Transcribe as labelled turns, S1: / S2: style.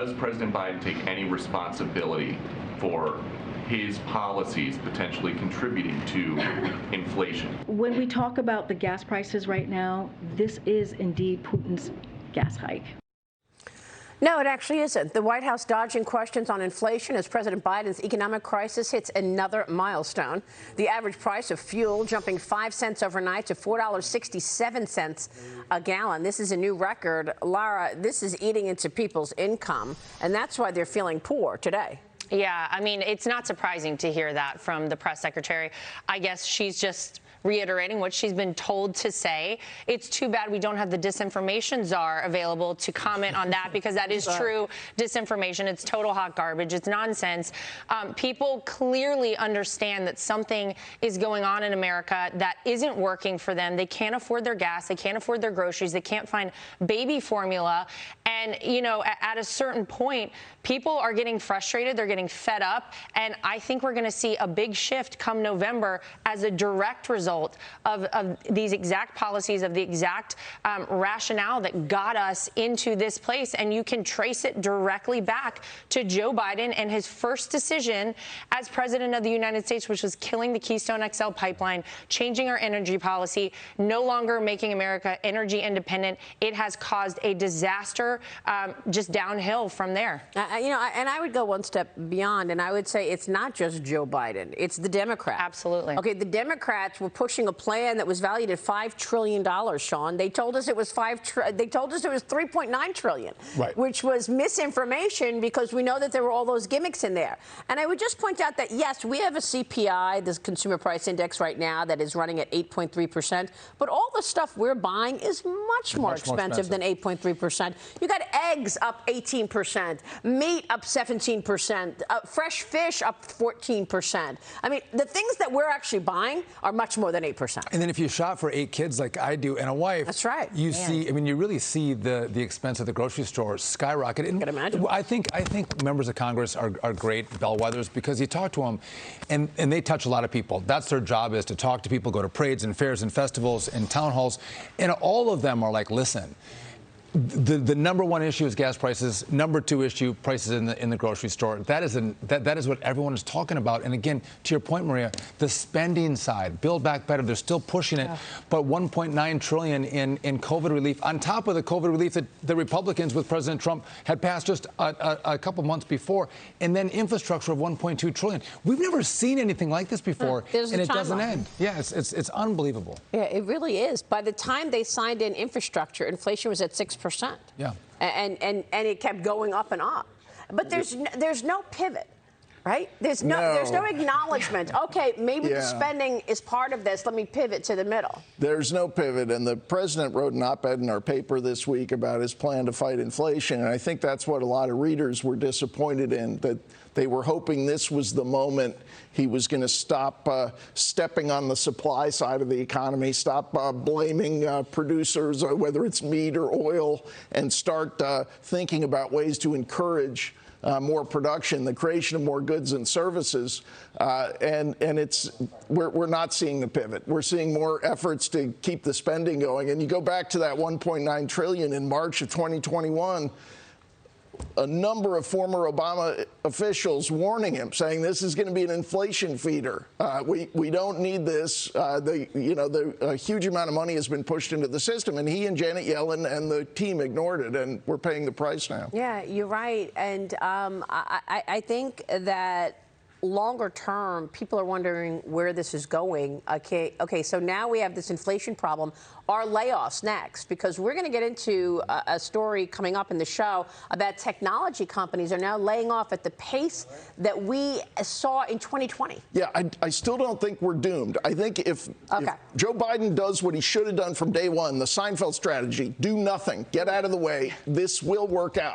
S1: does President Biden take any responsibility for his policies potentially contributing to inflation?
S2: When we talk about the gas prices right now, this is indeed Putin's gas hike.
S3: No, it actually isn't. The White House dodging questions on inflation as President Biden's economic crisis hits another milestone. The average price of fuel jumping 5 cents overnight to $4.67 a gallon. This is a new record. Lara, this is eating into people's income, and that's why they're feeling poor today.
S4: Yeah, I mean, it's not surprising to hear that from the press secretary. I guess she's just reiterating what she's been told to say. It's too bad we don't have the disinformation czar available to comment on that, because that is true disinformation. It's total hot garbage. It's nonsense. People clearly understand that something is going on in America that isn't working for them. They can't afford their gas. They can't afford their groceries. They can't find baby formula. And, you know, at a certain point, people are getting frustrated. They're getting fed up. And I think we're going to see a big shift come November as a direct result of these exact policies, of the exact rationale that got us into this place. And you can trace it directly back to Joe Biden and his first decision as president of the United States, which was killing the Keystone XL pipeline, changing our energy policy, no longer making America energy independent. It has caused a disaster just downhill from there.
S3: You know, and I would go one step beyond, and I would say it's not just Joe Biden. It's the Democrats.
S4: Absolutely.
S3: Okay, the Democrats were pushing a plan that was valued at $5 trillion, Sean. They told us it was $3.9 trillion,
S5: right,
S3: which was misinformation, because we know that there were all those gimmicks in there. And I would just point out that, yes, we have a CPI, this Consumer Price Index right now, that is running at 8.3%, but all the stuff we're buying is much more expensive than 8.3%. You got eggs up 18%, meat up 17%, fresh fish up 14%. I mean, the things that we're actually buying are much more than 8%.
S5: And then if you shop for 8 kids like I do and a wife,
S3: that's right,
S5: you see, I mean, you really see the expense of the grocery store skyrocket. And
S3: I can imagine.
S5: I think members of Congress are great bellwethers, because you talk to them and they touch a lot of people. That's their job, is to talk to people, go to parades and fairs and festivals and town halls. And all of them are like, listen, the number one issue is gas prices. Number two issue, prices in the grocery store. That is what everyone is talking about. And again, to your point, Maria, the spending side, Build Back Better, they're still pushing it. But $1.9 trillion in COVID relief, on top of the COVID relief that the Republicans with President Trump had passed just a couple months before, and then infrastructure of $1.2 trillion. We've never seen anything like this before, and it doesn't end. Yeah, it's unbelievable.
S3: Yeah, it really is. By the time they signed in infrastructure, inflation was at 6%.
S5: Yeah,
S3: and it kept going up and up. But there's no pivot, right? There's no acknowledgement. Okay, maybe the spending is part of this. Let me pivot to the middle.
S6: There's no pivot, and the president wrote an op-ed in our paper this week about his plan to fight inflation, and I think that's what a lot of readers were disappointed in, that they were hoping this was the moment he was going to stop stepping on the supply side of the economy, stop blaming producers, whether it's meat or oil, and start thinking about ways to encourage more production, the creation of more goods and services, and we're not seeing the pivot. We're seeing more efforts to keep the spending going. And you go back to that $1.9 trillion in March of 2021. A number of former Obama officials warning him, saying this is going to be an inflation feeder. We don't need this. A huge amount of money has been pushed into the system, and he and Janet Yellen and the team ignored it, and we're paying the price now.
S3: Yeah, you're right. And I think that longer term, people are wondering where this is going. Okay, so now we have this inflation problem. Are layoffs next? Because we're going to get into a story coming up in the show about technology companies are now laying off at the pace that we saw in 2020.
S6: Yeah, I still don't think we're doomed. I think if Joe Biden does what he should have done from day one, the Seinfeld strategy, do nothing, get out of the way, this will work out.